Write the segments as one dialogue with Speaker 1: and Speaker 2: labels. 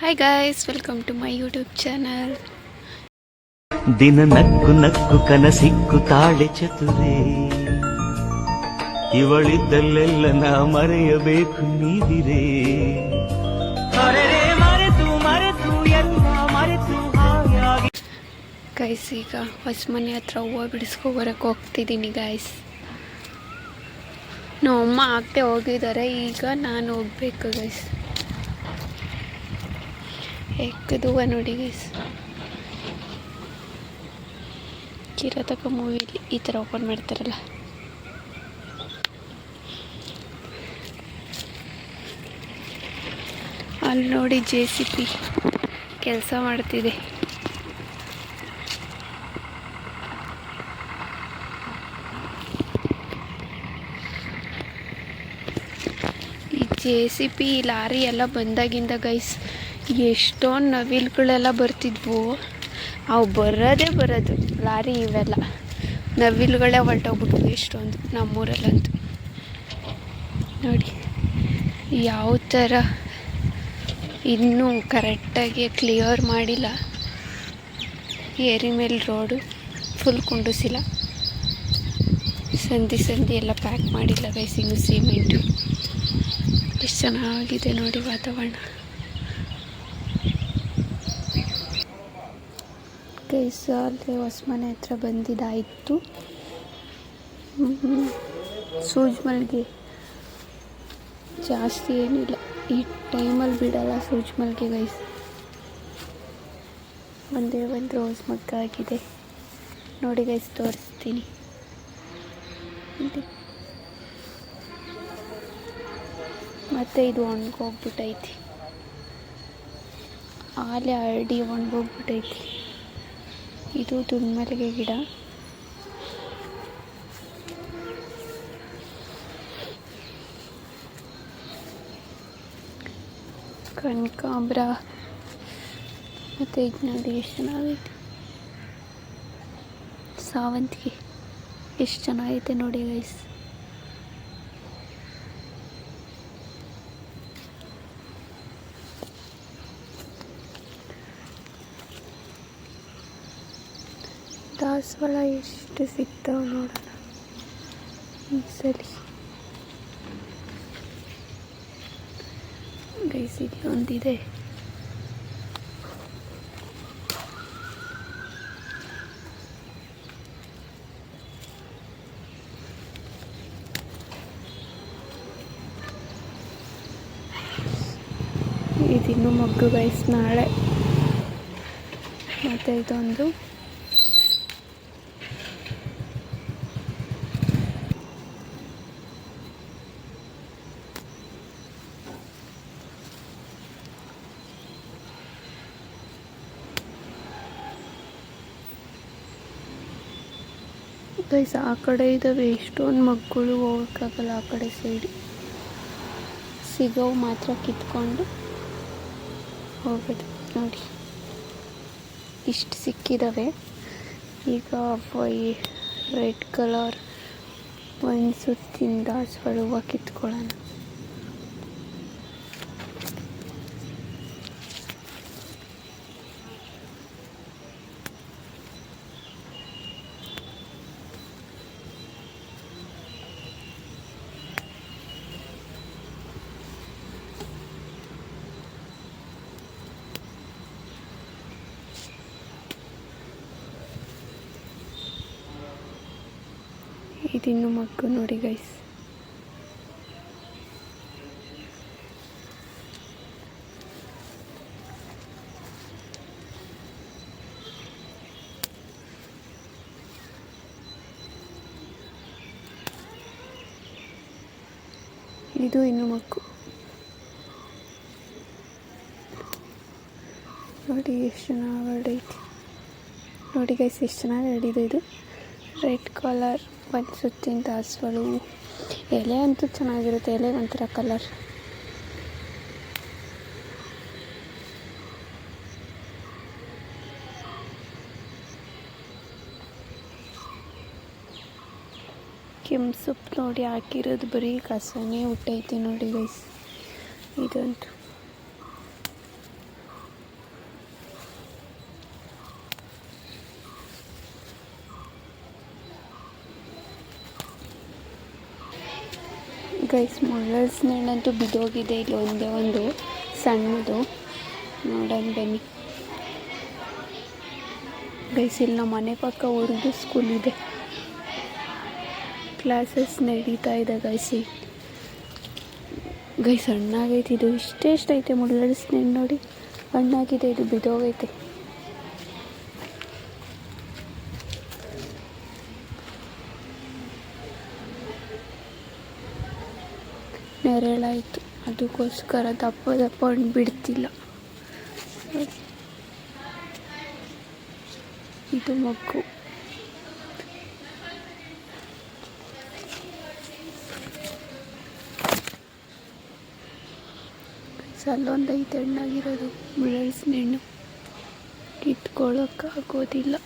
Speaker 1: Hi guys, welcome to my YouTube channel.
Speaker 2: ದಿನ ನಕ್ಕು ನಕ್ಕು ಕನಸಿಕ್ಕು ತಾಳೆ ಚತುರೇ, ಇವಳಿದ್ದಲ್ಲೆಲ್ಲ ನಾ ಮರೆಯಬೇಕು ನೀದಿರೇ.
Speaker 1: ಗೈಸ್, ಈಗ ಹೊಸ ಮನೆ ಹತ್ರ ಹೂವು ಬಿಡಿಸ್ಕೊಬರಕ್ಕೆ ಹೋಗ್ತಿದ್ದೀನಿ ಗೈಸ್. ನಮ್ಮಮ್ಮ ಆಗದೆ ಹೋಗಿದ್ದಾರೆ, ಈಗ ನಾನು ಹೋಗ್ಬೇಕು ಗೈಸ್. ಎಕ್ಕದು ಹೂವು ನೋಡಿ ಗೈಸ್. ಕಿರಾತಕ ಮೂವಿಲಿ ಈ ಥರ ಓಪನ್ ಮಾಡ್ತಾರಲ್ಲ, ಅಲ್ಲಿ ನೋಡಿ JCB ಕೆಲಸ ಮಾಡ್ತಿದೆ. ಈ JCB ಲಾರಿ ಎಲ್ಲ ಬಂದಾಗಿಂದ ಗೈಸ್ ಎಷ್ಟೊಂದು ನವಿಲುಗಳೆಲ್ಲ ಬರ್ತಿದ್ವು. ಅವು ಬರೋದು ಲಾರಿ ಇವೆಲ್ಲ ನವಿಲುಗಳೇ ಹೊರಟೋಗ್ಬಿಟ್ವು ಎಷ್ಟೊಂದು ನಮ್ಮೂರಲ್ಲಂತೂ. ನೋಡಿ ಯಾವ ಥರ ಇನ್ನೂ ಕರೆಕ್ಟಾಗಿ ಕ್ಲಿಯರ್ ಮಾಡಿಲ್ಲ. ಏರಿ ಮೇಲೆ ರೋಡು ಫುಲ್ ಕುಂಡಿಸಿಲ್ಲ, ಸಂದಿ ಎಲ್ಲ ಪ್ಯಾಕ್ ಮಾಡಿಲ್ಲ ಗೈಸ್. ಇನ್ನು ಸಿಮೆಂಟು ಎಷ್ಟು ಚೆನ್ನಾಗಿದೆ ನೋಡಿ ವಾತಾವರಣ ಗೈಸ್. ಅಲ್ಲಿ ಹೊಸ ಮನೆ ಹತ್ರ ಬಂದಿದ್ದಾಯಿತು. ಸೂಜಿ ಮಲ್ಲಿಗೆ ಜಾಸ್ತಿ ಏನಿಲ್ಲ, ಈ ಟೈಮಲ್ಲಿ ಬಿಡಲ್ಲ ಸೂಜಿ ಮಲ್ಲಿಗೆ ಗೈಸ್. ಒಂದೇ ಒಂದು ರೋಸ್ ಮಗ್ಗ ಆಗಿದೆ ನೋಡಿ ಗೈಸ್, ತೋರಿಸ್ತೀನಿ. ಮತ್ತು ಇದು ಒಣಗೋಗ್ಬಿಟ್ಟೈತಿ, ಆಲೆ ಹರಡಿ ಒಣಗೋಗ್ಬಿಟ್ಟೈತಿ. ಇದು ದುಂಡ್ಮಲ್ಲಿಗೆ ಗಿಡ. ಕನಕಾಂಬ್ರ ಮತ್ತು ಇದು ನೋಡಿ ಎಷ್ಟು ಚೆನ್ನಾಗೈತೆ. ಸಾವಂತಿಗೆ ಎಷ್ಟು ಚೆನ್ನಾಗೈತೆ ನೋಡಿ ಗೈಸ್. ದಾಸವಾಳ ಎಷ್ಟು ಸಿಗ್ತಾವೆ ನೋಡೋಣ ಈ ಸಲ ಗೈಸ್. ಇಲ್ಲಿ ಒಂದಿದೆ, ಇದಿನ್ನೂ ಮಗ್ಗು ಗೈಸ್, ನಾಳೆ. ಮತ್ತು ಇದೊಂದು ಗೈಸ್. ಆ ಕಡೆ ಇದ್ದಾವೆ ಎಷ್ಟೊಂದು ಮಗ್ಗಳು, ಹೋಗೋಕ್ಕಾಗಲ್ಲ ಆ ಕಡೆ ಸೈಡ್. ಸಿಗೋವು ಮಾತ್ರ ಕಿತ್ಕೊಂಡು ಹೋಗೋದು ನೋಡಿ. ಇಷ್ಟು ಸಿಕ್ಕಿದ್ದಾವೆ. ಈಗ ರೆಡ್ ಕಲರ್ ಒಂದು ಸುತ್ತಿನ ದಾಸವಾಳ ಹೂವು ಕಿತ್ಕೊಳ್ಳೋಣ. ಇದಿನ್ನು ಮಗ್ಗು ನೋಡಿ ಗೈಸ್. ಇದು ಇನ್ನು ಮಗ್ಗು ನೋಡಿ ಎಷ್ಟು ಚೆನ್ನಾಗಿ ಹರಡೈತಿ ನೋಡಿ ಗೈಸ್, ಎಷ್ಟು ಚೆನ್ನಾಗಿ ಹರಡಿದೆ. ಇದು ರೆಡ್ ಕಲರ್ ಒಂದು ಸುತ್ತಿನ ದಾಸವಾಳ. ಎಲೆ ಅಂತೂ ಚೆನ್ನಾಗಿರುತ್ತೆ, ಎಲೆ ಒಂಥರ ಕಲರ್. ಕೆಂಪು ಸೊಪ್ಪು ನೋಡಿ ಹಾಕಿರೋದು, ಬರೀ ಕಸನೇ ಹುಟ್ಟೈತೆ ನೋಡಿ ಗೈಸ್. ಇದಂತೂ ಗೈಸ್ ಮುಳ್ಳಳ್ಸಿನಣ್ಣಂತೂ ಬಿದ್ದೋಗಿದೆ. ಇಲ್ಲಿ ಒಂದೇ ಒಂದು ಸಣ್ಣದು ನೋಡೋಣ ಬನ್ನಿ ಗೈಸ್. ಇಲ್ಲಿ ನಮ್ಮ ಮನೆ ಪಕ್ಕ ಉರ್ದು ಸ್ಕೂಲ್ ಇದೆ, ಕ್ಲಾಸಸ್ ನಡೀತಾ ಇದೆ ಗೈಸ್. ಗೈಸ್ ಹಣ್ಣಾಗೈತೆ ಇದು, ಇಷ್ಟೈತೆ ಮುಳ್ಳಳ್ಸಿನಣ್ಣು ನೋಡಿ, ಹಣ್ಣಾಗಿದೆ ಇದು, ಬಿದ್ದೋಗೈತೆ. ನೆರಳಾಯಿತು, ಅದಕ್ಕೋಸ್ಕರ ದಪ್ಪ ದಪ್ಪ ಹಣ್ಣು ಬಿಡ್ತಿಲ್ಲ. ಇದು ಮಗ್ಗು. ಅಲ್ಲೊಂದು ಐದು ಹಣ್ಣಾಗಿರೋದು ಮುಳ್ಳಳ್ಸಿನಣ್ಣು, ಕಿತ್ಕೊಳ್ಳೋಕ್ಕಾಗೋದಿಲ್ಲ.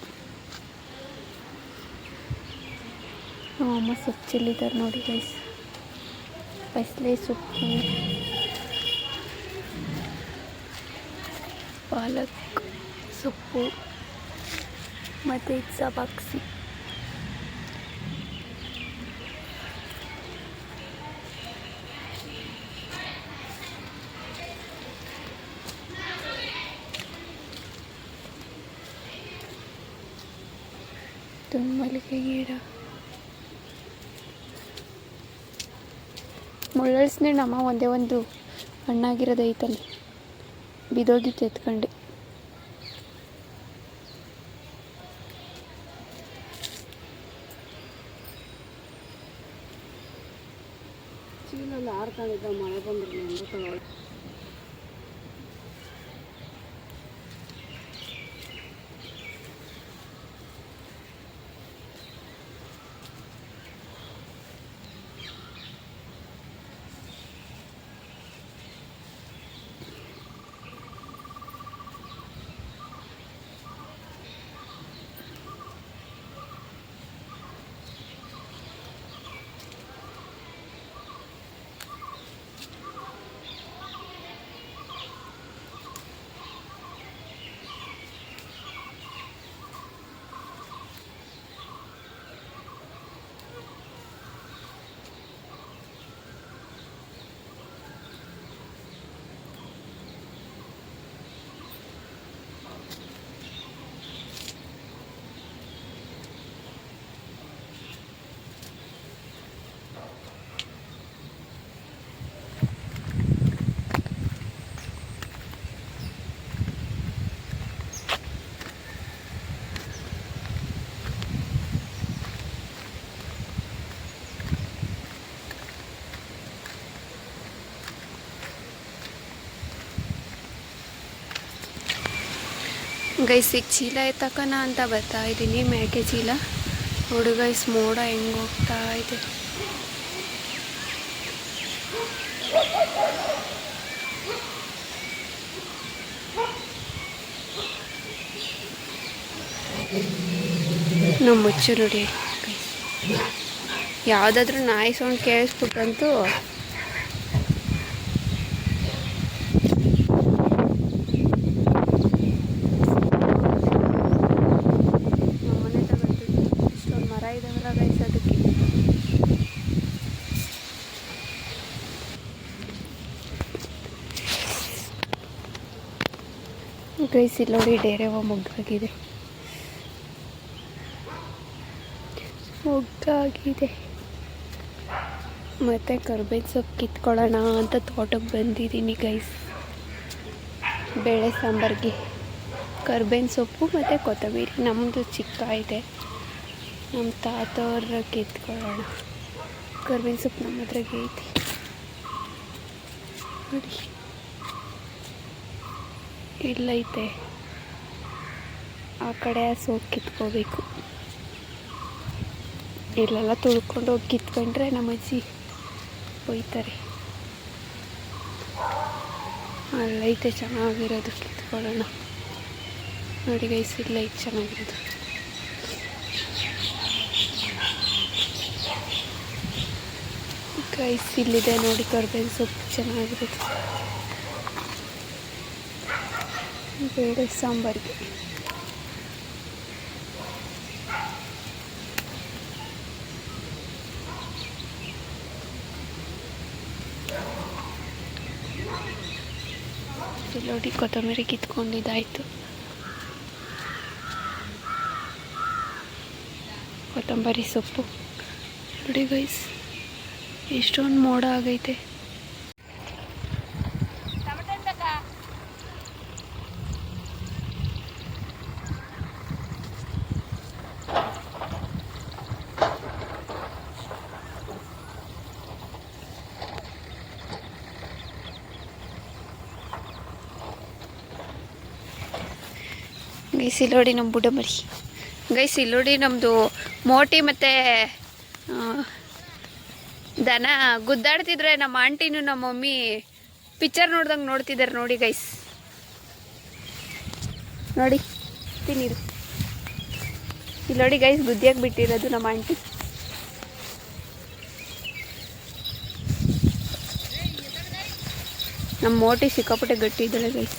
Speaker 1: ನಮ್ಮಮ್ಮ ಸೊಪ್ಪು ಚೆಲ್ಲಿದ್ದಾರೆ ನೋಡಿ ಗೈಸ್. ಬಸಳೆ ಸೊಪ್ಪು, ಪಾಲಕ್ ಸೊಪ್ಪು ಮತ್ತು ಇದು ಸಬಾಕ್ಸಿ. ಮಲ್ಲಿಗೆ ಗಿಡ. ಮುಳ್ಳಳ್ಸಿನಣ್ಣು ಅಮ್ಮ ಒಂದೇ ಒಂದು ಹಣ್ಣಾಗಿರೋದು ಐತಲ್ಲಿ, ಬಿದೋಗಿತ್ತು ಎತ್ಕೊಂಡು. ಚೀಲಲ್ಲಿ ಆರ್ಕೊಂಡಿದ್ದ ಮಳೆ ಬಂದ್ರೆ ಗೈಸ್ ಈಗ ಚೀಲ ಎತ್ತಕನ ಅಂತ ಬರ್ತಾ ಇದ್ದೀನಿ, ಮೇಕೆ ಚೀಲ. ನೋಡಿ ಗೈಸ್ ಮೋಡ ಹೆಂಗೆ ಹೋಗ್ತಾ ಇದೆ. ನಮ್ಮ ಮುಚ್ಚು ನೋಡಿ ಯಾವುದಾದ್ರೂ ನಾಯಿ ಸೌಂಡ್ ಕೇಳಿಸ್ಬಿಟ್ಟಂತೂ ಗೈಸ್ ಇಲ್ಲಿ ನೋಡಿ ಡೇರೆವ ಮೊಗ್ಗಾಗಿದೆ, ಮತ್ತು ಕರ್ಬೇವಿನ ಸೊಪ್ಪು ಕಿತ್ಕೊಳ್ಳೋಣ ಅಂತ ತೋಟಕ್ಕೆ ಬಂದಿದ್ದೀನಿ ಗೈಸ್. ಬೇಳೆ ಸಾಂಬಾರಿಗೆ ಕರ್ಬೇವಿನ ಸೊಪ್ಪು ಮತ್ತು ಕೊತ್ತಂಬರಿ ನಮ್ಮದು ಚಿಕ್ಕ ಇದೆ, ನಮ್ಮ ತಾತವ್ರ ಕಿತ್ಕೊಳ್ಳೋಣ. ಕರ್ಬೇವಿನ ಸೊಪ್ಪು ನಮ್ಮ ಹತ್ರಗೆ ಐತಿ ನೋಡಿ, ಇಲ್ಲೈತೆ. ಆ ಕಡೆ ಸೊಪ್ಪು ಕಿತ್ಕೋಬೇಕು. ಇಲ್ಲೆಲ್ಲ ತುಳ್ಕೊಂಡು ಹೋಗಿ ಕಿತ್ಕೊಂಡ್ರೆ ನಮ್ಮ ಅಜ್ಜಿ ಒಯ್ತಾರೆ. ಅಲ್ಲೈತೆ ಚೆನ್ನಾಗಿರೋದು, ಕಿತ್ಕೊಳ್ಳೋಣ. ನೋಡಿ ಗೈಸ್ ಇಲ್ಲೈತೆ ಚೆನ್ನಾಗಿರೋದು. ಗೈಸ್ ಇಲ್ಲಿದೆ ನೋಡಿ ಕರ್ಬೇವಿನ ಸೊಪ್ಪು ಚೆನ್ನಾಗಿರೋದು, ಬೇಳೆ ಸಾಂಬಾರಿಗೆ. ನೋಡಿ ಕೊತ್ತಂಬರಿ ಕಿತ್ಕೊಂಡಿದ್ದಾಯಿತು. ಕೊತ್ತಂಬರಿ ಸೊಪ್ಪು ನೋಡಿ ಗೈಸ್, ಎಷ್ಟೊಂದು ಮೋಡ ಆಗೈತೆ. ಗೈಸ್ ಇಲ್ಲಿ ನೋಡಿ ನಮ್ಮ ಬುಡ ಮರಿ. ಗೈಸ್ ಇಲ್ಲಿ ನೋಡಿ ನಮ್ಮದು ಮೋಟಿ ಮತ್ತು ದನ ಗುದ್ದಾಡ್ತಿದ್ರೆ ನಮ್ಮ ಆಂಟಿನೂ ನಮ್ಮ ಮಮ್ಮಿ ಪಿಕ್ಚರ್ ನೋಡ್ದಂಗೆ ನೋಡ್ತಿದ್ದಾರೆ ನೋಡಿ ಗೈಸ್. ನೋಡಿ ತಿನ್ನಿರು. ಇಲ್ಲಿ ನೋಡಿ ಗೈಸ್ ಗುದ್ದಿಯಾಗಿ ಬಿಟ್ಟಿರೋದು ನಮ್ಮ ಆಂಟಿ. ನಮ್ಮ ಮೋಟಿ ಸಿಕ್ಕಾಪಟ್ಟೆ ಗಟ್ಟಿ ಇದ್ದಾಳೆ ಗೈಸ್.